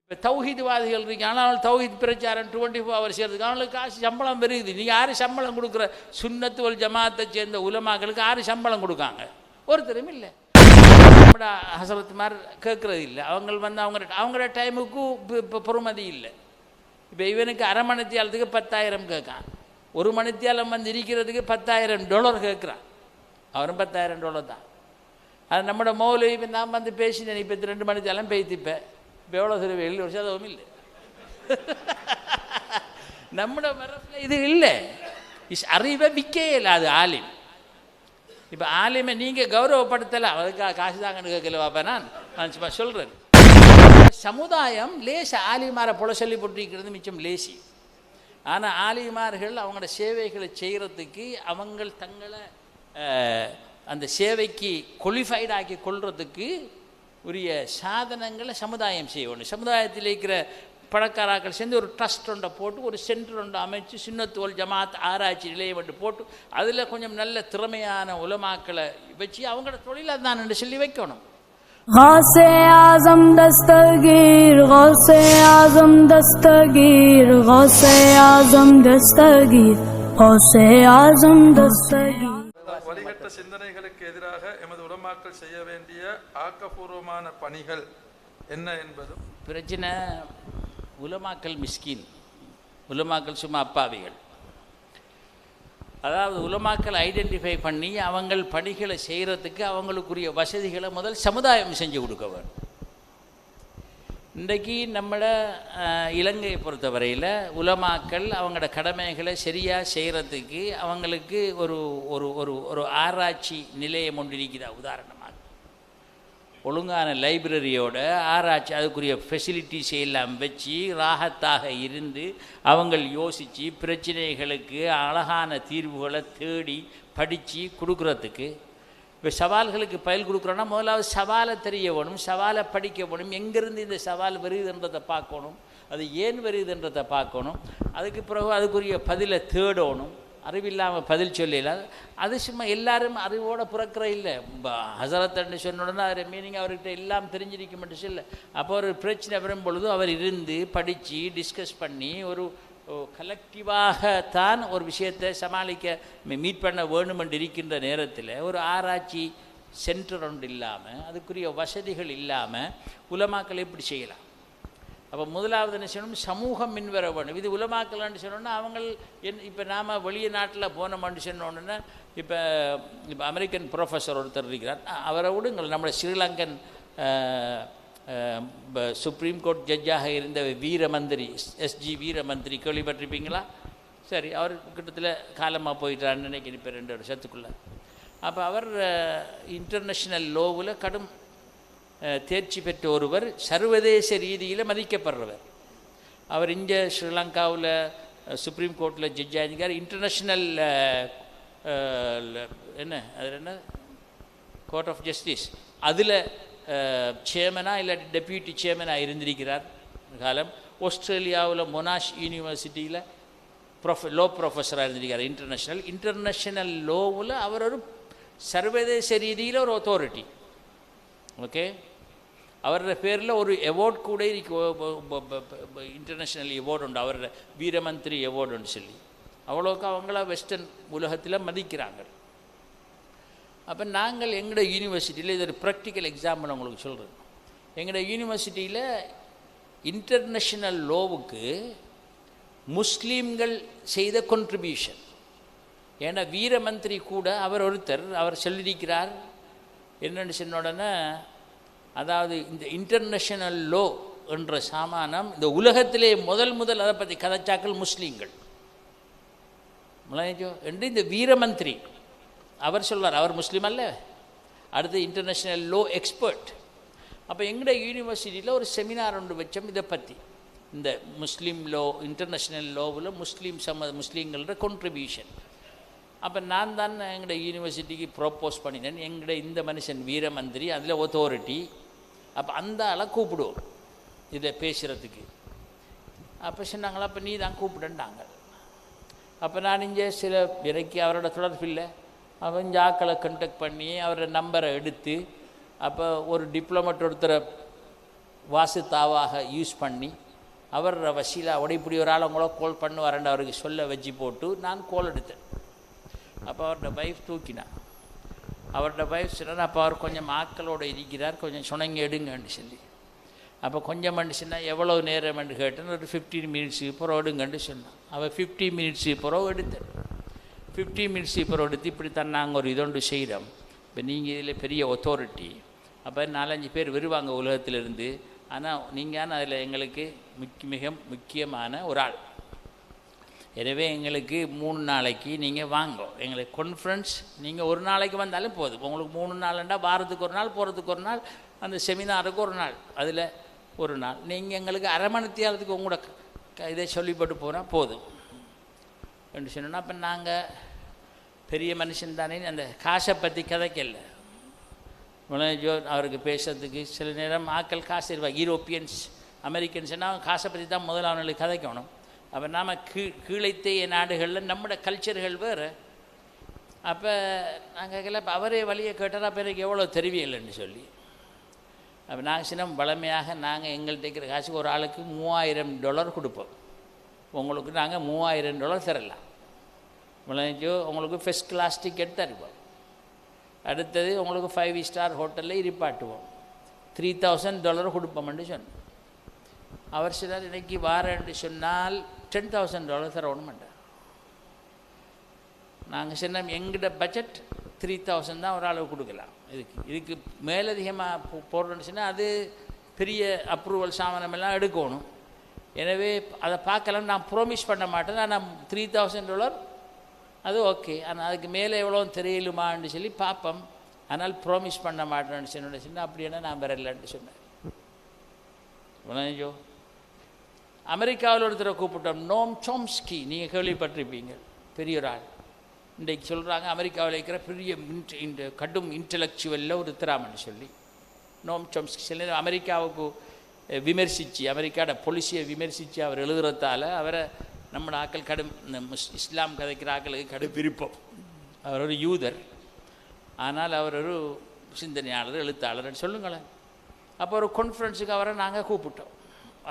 இப்போ தௌஹீத்வாதிகள் இருக்கு, ஆனால் தௌஹீத் பிரச்சாரம் 24 ஹவர்ஸ் செய்கிறதுக்கு அவங்களுக்கு காசு சம்பளம் பெருகுது. நீங்கள் யார் சம்பளம் கொடுக்குற? சுன்னத்து வல் ஜமாத்தை சேர்ந்த உலமாக்களுக்கு யார் சம்பளம் கொடுக்காங்க? ஒருத்தரும் இல்லை. நம்மட ஹசரத்துமார் கேட்குறது இல்லை. அவங்க அவங்களோட டைமுக்கு இப்போ பொறுமதி இல்லை. இப்போ இவனுக்கு அரை மணித்தியாலத்துக்கு 10,000 கேட்கான், ஒரு மணித்தியாலம் வந்து இருக்கிறதுக்கு $10,000 கேட்குறான். அவரும் $10,000 தான். அது நம்மளோட மௌலவி இப்போ நான் வந்து பேசினேன், இப்போ 2 மணித்தியாலம் பேய்த்திப்பேன். இப்போ எவ்வளோ சில 7 வருஷம் அதுவும் இல்லை. நம்மளோட மரபில் இது இல்லை. அறிவை விற்கே இல்லை. அது ஆலிம். இப்போ ஆலிமை நீங்கள் கௌரவப்படுத்தலாம், அதுக்காக காசு தாங்கன்னு கேட்கல. பாப்பா நான் சும்மா சொல்கிறேன். சமுதாயம் லேச ஆலிமாரை போல சொல்லி போட்டிருக்கிறது மிச்சம் லேசி. ஆனால் ஆலிமார்கள் அவங்களோட சேவைகளை செய்கிறதுக்கு அவங்க தங்களை அந்த சேவைக்கு குவாலிஃபைட் ஆக்கி கொள்றதுக்கு உரிய சாதனங்களை சமுதாயம் செய்யணும். சமுதாயத்தில் இருக்கிற பணக்காராக்கள் சேர்ந்து ஒரு ட்ரஸ்ட் ஒன்றை போட்டு, ஒரு சென்டர் ஒன்று அமைச்சு, சுன்னத்து வல் ஜமாத் ஆராய்ச்சி நிலையம் ஒன்று போட்டு, அதில் கொஞ்சம் நல்ல திறமையான உலமாக்களை வச்சு அவங்களோட தொழில் அதுதான் என்று சொல்லி வைக்கணும். गौसे आज़म दस्तगीर, गौसे आज़म दस्तगीर, गौसे आज़म दस्तगीर, गौसे आज़म दस्तगीर. வழிகட்ட சிந்தனைகளுக்கு எதிராக எமது உலமாக்கள் செய்ய வேண்டிய ஆக்கப்பூர்வமான பணிகள் என்ன என்பதும் பிரச்சனை. உலமாக்கள் மிஸ்கின், உலமாக்கள் சும்மா அப்பாவிகள். அதாவது உலமாக்கள் ஐடென்டிஃபை பண்ணி அவங்கள் பணிகளை செய்கிறதுக்கு அவங்களுக்குரிய வசதிகளை முதல் சமுதாயம் செஞ்சு கொடுக்க வேண்டும். இன்றைக்கு நம்மளை இலங்கையை பொறுத்தவரையில் உலமாக்கள் அவங்களோட கடமைகளை சரியாக செய்கிறதுக்கு அவங்களுக்கு ஒரு ஒரு ஒரு ஒரு ஆராய்ச்சி நிலையம் ஒன்று இருக்குதா. உதாரணமாக ஒழுங்கான லைப்ரரியோட ஆராய்ச்சி, அதுக்குரிய ஃபெசிலிட்டிஸ் எல்லாம் வச்சு ராகத்தாக இருந்து அவங்க யோசித்து பிரச்சனைகளுக்கு அழகான தீர்வுகளை தேடி படித்து கொடுக்குறதுக்கு. இப்போ சவால்களுக்கு பயில் கொடுக்குறோன்னா முதலாவது சவாலை தெரிய வேணும், சவாலை படிக்க வேணும், எங்கேருந்து இந்த சவால் வருதுன்றதை பார்க்கணும், அது ஏன் வருதுன்றதை பார்க்கணும். அதுக்கு பிறகு அதுக்குரிய பதிலை தேடணும். அறிவில்லாமல் பதில் சொல்லலாம். அது சும்மா எல்லாரும் அறிவோடு பிறக்கிற இல்லை. ஹசரத்தன்னு சொன்ன உடனே அதில் மீனிங் அவர்கிட்ட எல்லாம் தெரிஞ்சிருக்க மட்டும் இல்லை. அப்போ ஒரு பிரச்சனை வரும் பொழுது அவர் இருந்து படித்து டிஸ்கஸ் பண்ணி ஒரு கலெக்டிவாகத்தான் ஒரு விஷயத்தை சமாளிக்க மீட் பண்ண வேணுமென்று இருக்கின்ற நேரத்தில் ஒரு ஆராய்ச்சி சென்டர் ஒன்று இல்லாமல், அதுக்குரிய வசதிகள் இல்லாமல் உலமாக்கள் எப்படி செய்யலாம்? அப்போ முதலாவது என்ன செய்யணும்? சமூகம் மின்வர வேணும். இது உலமாக்கலான்னு சொன்னோன்னா அவங்க இப்போ நாம் வெளிய நாட்டில் போனோம்னு சொன்னோன்னா, இப்போ அமெரிக்கன் ப்ரொஃபஸர் ஒருத்தர் இருக்கிறார், அவரை விடுங்கள். நம்மளோட ஸ்ரீலங்கன் சுப்ரீம் கோர்ட் ஜட்ஜாக இருந்த வீரமந்திரி, SG வீரமந்திரி கேள்விப்பட்டிருப்பீங்களா? சரி, அவர் கிட்டத்தில் காலமாக போயிட்டான்னு நினைக்கிறேன் இப்போ 2 வருஷத்துக்குள்ளே. அப்போ அவர் இன்டர்நேஷ்னல் லோவில் கடும் தேர்ச்சி பெற்ற ஒருவர், சர்வதேச ரீதியில் மதிக்கப்படுறவர். அவர் இங்கே ஸ்ரீலங்காவில் சுப்ரீம் கோர்ட்டில் ஜட்ஜ் ஆகிருக்கார். இன்டர்நேஷ்னல் என்ன கோர்ட் ஆஃப் ஜஸ்டிஸ், அதில் சேர்மனாக இல்லாட்டி டெப்யூட்டி சேர்மனாக இருந்திருக்கிறார் காலம். ஆஸ்திரேலியாவில் மொனாஷ் யூனிவர்சிட்டியில் லோ ப்ரொஃபஸராக இருந்திருக்கார். இன்டர்நேஷ்னல் லோவில் அவர் ஒரு சர்வதேச ரீதியில் ஒரு அத்தாரிட்டி. ஓகே, அவரோட பேரில் ஒரு அவார்ட் கூட இன்டர்நேஷ்னல் அவார்டு உண்டு, அவரோட வீரமந்திரி அவார்டுன்னு சொல்லி. அவ்வளோக்கு அவங்கள வெஸ்டர்ன் உலகத்தில் மதிக்கிறாங்க. அப்போ நாங்கள் எங்களோட யூனிவர்சிட்டியில், இது ஒரு ப்ராக்டிக்கல் எக்ஸாம்பிள் உங்களுக்கு சொல்கிறேன். எங்களோட யூனிவர்சிட்டியில் இன்டர்நேஷ்னல் லோவுக்கு முஸ்லீம்கள் செய்த contribution. ஏன்னா வீரமந்திரி கூட அவர் ஒருத்தர், அவர் சொல்லியிருக்கிறார் என்னென்னு சொன்ன உடனே, அதாவது இந்த இன்டர்நேஷ்னல் லோ என்ற சாமானம் இந்த உலகத்திலே முதல் அதை பற்றி கதைச்சாக்கள் முஸ்லீம்கள் என்று இந்த வீரமந்திரி அவர் சொல்வார். அவர் முஸ்லீம் அல்ல, அடுத்து இன்டர்நேஷ்னல் லோ எக்ஸ்பர்ட். அப்போ எங்களோட யூனிவர்சிட்டியில் ஒரு செமினார் ஒன்று வச்சோம் இதை பற்றி. இந்த முஸ்லீம் லோ, இன்டர்நேஷ்னல் லோவில் முஸ்லீம்களோட contribution. அப்போ நான் தான் எங்களோட யூனிவர்சிட்டிக்கு ப்ரொப்போஸ் பண்ணினேன், எங்களோட இந்த மனுஷன் வீரமந்திரி, அதில் அத்தாரிட்டி, அப்போ அந்த ஆளை கூப்பிடுவோம் இதை பேசுகிறதுக்கு. அப்போ சொன்னாங்களா, அப்போ நீ தான் கூப்பிடுண்டாங்க. அப்போ நான் இங்கே சில விலைக்கு அவரோட தொடர்பில்லை, அவன் ஆக்களை கண்டக்ட் பண்ணி அவரோட நம்பரை எடுத்து, அப்போ ஒரு டிப்ளமேட் ஒருத்தரை வாசித்தாவாக யூஸ் பண்ணி அவர் வசீலாவோட இப்படி ஒரு ஆள் உங்களோ கோல் பண்ணுவாரண்டு அவருக்கு சொல்ல வச்சு போட்டு நான் கோல் எடுத்தேன். அப்போ அவரோட வைஃப் தூக்கினான். அவரோட வைஃப் சொன்னார், அப்போ அவர் கொஞ்சம் ஆக்களோடு இருக்கிறார், கொஞ்சம் சுணங்கி எடுங்கன்னு சொல்லி. அப்போ கொஞ்சம் சொன்னா எவ்வளோ நேரம் என்று கேட்டேன்னு ஒரு 15 மினிட்ஸுக்கு பிறகு எடுங்கன்னு சொன்னான். அவள் 15 மினிட்ஸுக்கு பிறகு எடுத்தேன். 15 மினிட்ஸுக்கு பிறகு எடுத்து இப்படி தான் நாங்கள் ஒரு இதொன்று செய்கிறோம். இப்போ நீங்கள் இதில் பெரிய ஒத்தாரிட்டி, அப்போ 4-5 பேர் வருவாங்க உலகத்திலிருந்து. ஆனால் நீங்கள் அதில் எங்களுக்கு மிக முக்கியமான ஒரு ஆள். எனவே எங்களுக்கு 3 நாளைக்கு நீங்கள் வாங்க, எங்களுக்கு கான்ஃபரன்ஸ் நீங்கள் ஒரு நாளைக்கு வந்தாலும் போதும். உங்களுக்கு 3 நாள்ண்டா வாரத்துக்கு ஒரு நாள், போகிறதுக்கு ஒரு நாள், அந்த செமினாருக்கு ஒரு நாள், அதில் ஒரு நாள் நீங்கள் எங்களுக்கு அரை மணி நேரத்துக்கு உங்களோட இதை சொல்லிப்பட்டு போனால் போதும் என்று சொன்னோன்னா, அப்போ நாங்கள் பெரிய மனுஷன் தானே, அந்த காசை பற்றி கதைக்கல. அவருக்கு பேசுறதுக்கு சில நேரம் ஆக்கள் காசு இருப்பாங்க. யூரோப்பியன்ஸ் அமெரிக்கன்ஸ்னால் அவங்க காசை பற்றி தான் முதல்ல அவங்களுக்கு கதைக்கணும். அப்போ நாம் கீழைத்தைய நாடுகளில் நம்மளோட கல்ச்சர்கள் வேறு. அப்போ நாங்கள் இப்போ அவரே வழியை கேட்டால் அப்போ எனக்கு எவ்வளோ தெரிவியலைன்னு சொல்லி, அப்போ நாங்கள் சின்ன வளமையாக நாங்கள் எங்கள்கிட்ட இருக்கிற காசுக்கு ஒரு ஆளுக்கு $3000 கொடுப்போம். உங்களுக்கு நாங்கள் $3000 தரலாம். விளைஞ்சோ உங்களுக்கு ஃபஸ்ட் கிளாஸ் டிக்கெட் தருவோம். அடுத்தது உங்களுக்கு 5 ஸ்டார் ஹோட்டலில் இருப்பாட்டுவோம். $3000 கொடுப்போம்னு சொன்னோம். அவர் சிலர் இன்றைக்கி வாரன்னு சொன்னால் $10,000 தரணுமெண்டா. நாங்கள் சொன்னோம் எங்கிட்ட பட்ஜெட் 3000 தான் ஒரு அளவு கொடுக்கலாம். இதுக்கு மேலதிகமாக போடுறேன்னு சொன்னால் அது பெரிய அப்ரூவல் சாமானமெல்லாம் எடுக்கணும். எனவே அதை பார்க்கலாம். நான் ப்ராமிஸ் பண்ண மாட்டேன். ஆனால் $3000 அது ஓகே. ஆனால் அதுக்கு மேலே எவ்வளோ தெரியலுமான்னு சொல்லி பார்ப்போம். ஆனால் ப்ராமிஸ் பண்ண மாட்டேன்னு சொன்ன அப்படின்னா நான் வரலன்ட்டு சொன்னேன். விளைஞ்சோ அமெரிக்காவில் ஒருத்தரை கூப்பிட்டோம், நோம் சோம்ஸ்கி. நீங்கள் கேள்விப்பட்டிருப்பீங்க, பெரிய ஒரு ஆள். இன்றைக்கு சொல்கிறாங்க அமெரிக்காவில் இருக்கிற பெரிய இந்த கடும் இன்டலெக்சுவலில் ஒரு திராமன்னு சொல்லி நோம் சோம்ஸ்கி. சில அமெரிக்காவுக்கு விமர்சித்து, அமெரிக்காவோட பொலிசியை விமர்சித்து அவர் எழுதுறதால அவரை நம்ம ஆக்கள் கடும் இஸ்லாம் கதைக்கிற ஆக்களுக்கு கடும் விருப்பம். அவர் ஒரு யூதர், ஆனால் அவர் ஒரு சிந்தனையாளர், எழுத்தாளர்னு சொல்லுங்களேன். அப்போ ஒரு கான்ஃபரன்ஸுக்கு அவரை நாங்கள் கூப்பிட்டோம்.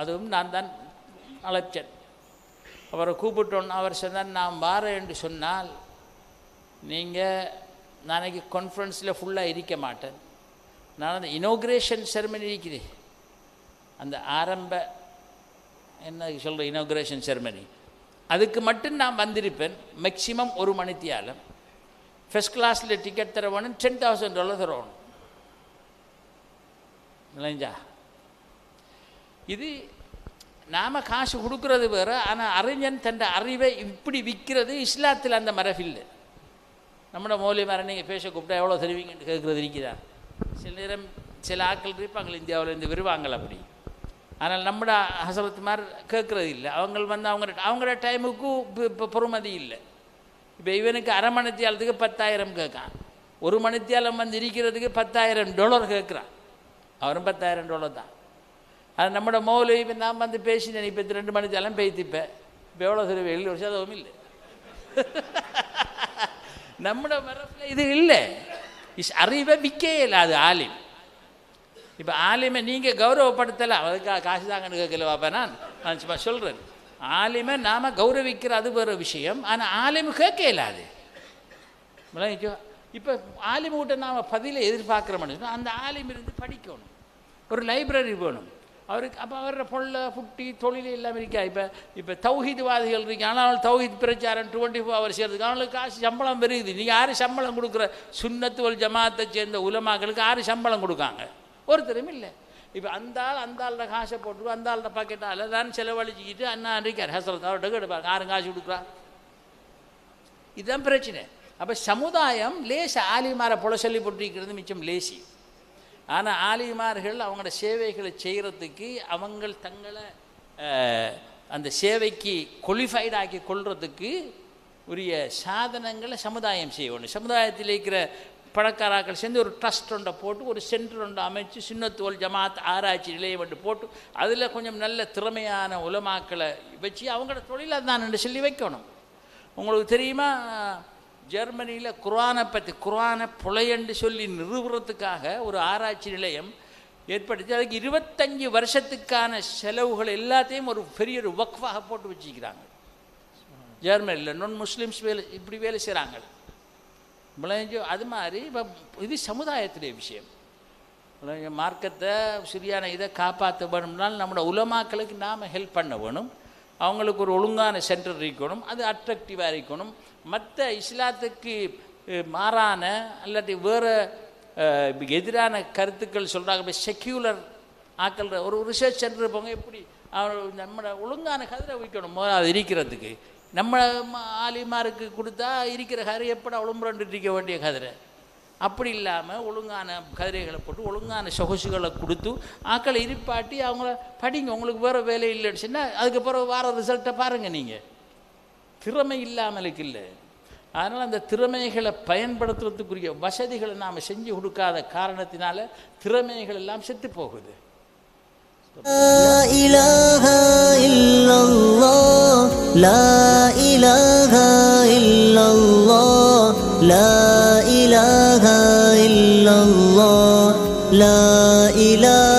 அதுவும் நான் தான் அழைச்சேன். அவரை கூப்பிட்டோன்னு அவர் சொன்னார், நான் வாரேன் என்று சொன்னால் நீங்கள் நாளைக்கு கான்ஃபரன்ஸில் ஃபுல்லாக இருக்க மாட்டேன். நான் அந்த இனோக்ரேஷன் செரமனி இருக்குது, அந்த ஆரம்ப என்ன சொல்கிற இனோக்ரேஷன் செரமனி, அதுக்கு மட்டும் நான் வந்திருப்பேன். மேக்சிமம் 1 மணித்தியாலம். ஃபஸ்ட் கிளாஸில் டிக்கெட் தர வேணும், $10,000 தரணும். இல்லைஞ்சா? இது நாம் காசு கொடுக்குறது வேறு. ஆனால் அறிஞன் தன் அறிவை இப்படி விற்கிறது இஸ்லாத்தில் அந்த மரபில்லை. நம்மளோட மௌலிமாரை நீங்கள் பேச கூப்பிட்டா எவ்வளோ தெரிவிங்கன்னு கேட்குறது இருக்குதா? சில நேரம் சில ஆட்கள் இருப்பாங்க இந்தியாவிலேருந்து வருவாங்கள் அப்படி. ஆனால் நம்மட ஹசரத்துமார் கேட்குறது இல்லை. அவங்க வந்து அவங்களோட டைமுக்கு இப்போ பொறுமதி இல்லை. இப்போ இவனுக்கு அரை மணித்தியாலத்துக்கு 10,000 கேட்கான், 1 மணித்தியாலம் வந்து இருக்கிறதுக்கு $10,000 கேட்குறான். அவரும் $10,000 தான். அது நம்மளோட மௌலவி. இப்போ நான் வந்து பேசினேன், இப்போ 2 மணித்தியாலம் பேய்த்திப்பேன். இப்போ எவ்வளோ சரி 7 வருஷம் அதுவும் இல்லை. நம்மளோட மரபில் இது இல்லை. அறிவை விற்கே இல்லை. அது ஆலிம். இப்போ ஆலிமை நீங்கள் கௌரவப்படுத்தலாம், அதுக்காக காசு தாங்கன்னு கேட்கல. பாப்பா நான் சும்மா சொல்கிறேன், ஆலிமை நாம் கௌரவிக்கிற அது வேறு விஷயம். ஆனால் ஆலிமு கேட்க இல்லாது. இப்போ ஆலிமு கிட்ட நாம் பதிலை எதிர்பார்க்குறோம்னு அந்த ஆலிம் இருந்து படிக்கணும், ஒரு லைப்ரரி வேணும் அவருக்கு. அப்போ அவரோட பொருளை புட்டி தொழில் எல்லாம் இருக்கா. இப்போ தௌஹீத்வாதிகள் இருக்கு, ஆனால் தௌஹீத் பிரச்சாரம் 24 hours செய்கிறதுக்கு அவங்களுக்கு காசு சம்பளம் பெருகுது. நீங்கள் யார் சம்பளம் கொடுக்குற? சுன்னத்து வல் ஜமாத்தை சேர்ந்த உலமாக்களுக்கு யார் சம்பளம் கொடுக்காங்க? ஒருத்தரும் இல்லை. இப்போ அந்த ஆளோட காசை போட்டு அந்த ஆளோட பாக்கெட்டால் தான் செலவழிச்சிக்கிட்டு அண்ணா இருக்கார் ஹசரத் அவர்கிட்ட கேட்பாங்க, யாரும் காசு கொடுக்குறா? இதுதான் பிரச்சனை. அப்போ சமுதாயம் லேச ஆலிமாரை போல சொல்லி போட்டிருக்கிறது மிச்சம் லேசி. ஆனால் ஆலிமார்கள் அவங்களோட சேவைகளை செய்கிறதுக்கு அவங்க தங்களை அந்த சேவைக்கு குவாலிஃபைட் ஆக்கி கொள்றதுக்கு உரிய சாதனங்களை சமுதாயம் செய்யணும். சமுதாயத்தில் இருக்கிற பணக்காராக்கள் சேர்ந்து ஒரு ட்ரஸ்ட் ஒன்றை போட்டு, ஒரு சென்டர் ஒன்றை அமைச்சு, சுன்னத்து வல் ஜமாத் ஆராய்ச்சி நிலையம் ஒன்று போட்டு, அதில் கொஞ்சம் நல்ல திறமையான உலமாக்களை வச்சு அவங்களோட தொழில் அதுதான் சொல்லி வைக்கணும். உங்களுக்கு தெரியுமா, ஜெர்மனியில் குர்ஆனை பற்றி, குர்ஆனை புலையண்டு சொல்லி நிறுவுறதுக்காக ஒரு ஆராய்ச்சி நிலையம் ஏற்படுத்தி அதுக்கு 25 வருஷத்துக்கான செலவுகள் எல்லாத்தையும் ஒரு பெரிய ஒரு வக்ஃபாக போட்டு வச்சுக்கிறாங்க. ஜெர்மனியில் நான் முஸ்லீம்ஸ் இப்படி வேலை செய்கிறாங்க. அது மாதிரி இப்போ இது சமுதாயத்துடைய விஷயம். மார்க்கத்தை சரியான இதை காப்பாற்ற வேணும்னால் நம்மளோட உலமாக்களுக்கு நாம் ஹெல்ப் பண்ண வேணும். அவங்களுக்கு ஒரு ஒழுங்கான சென்டர் இருக்கணும், அது அட்ராக்டிவாக இருக்கணும். மற்ற இஸ்லாத்துக்கு மாறான இல்லாட்டி வேறு எதிரான கருத்துக்கள் சொல்கிறாங்க. இப்போ செக்யூலர் ஆக்கள் ஒரு ரிசர்ச் சென்டர் இருப்பாங்க. எப்படி நம்மளோட ஒழுங்கான கதிரை வைக்கணும் அது இருக்கிறதுக்கு. நம்ம ஆலிமாருக்கு கொடுத்தா இருக்கிற கதிரை எப்படி உளும்புரண்டு இருக்க வேண்டிய கதிரை அப்படி இல்லாமல் ஒழுங்கான கதிரைகளை போட்டு ஒழுங்கான சொகுசுகளை கொடுத்து ஆக்களை இருப்பாட்டி அவங்கள படிங்க. உங்களுக்கு வேறு வேலை இல்லைன்னு சொன்னால் அதுக்கப்புறம் வர ரிசல்ட்டை பாருங்கள். நீங்கள் திறமை இல்லாமலுக்கு இல்லை. அதனால் அந்த திறமைகளை பயன்படுத்துறதுக்குரிய வசதிகளை நாம் செஞ்சு கொடுக்காத காரணத்தினால திறமைகள் எல்லாம் செத்து போகுது. லா இலாஹா இல்லல்லாஹ், லா இலாஹா இல்லல்லாஹ், லா இலாஹா இல்லல்லாஹ், லா இலாஹா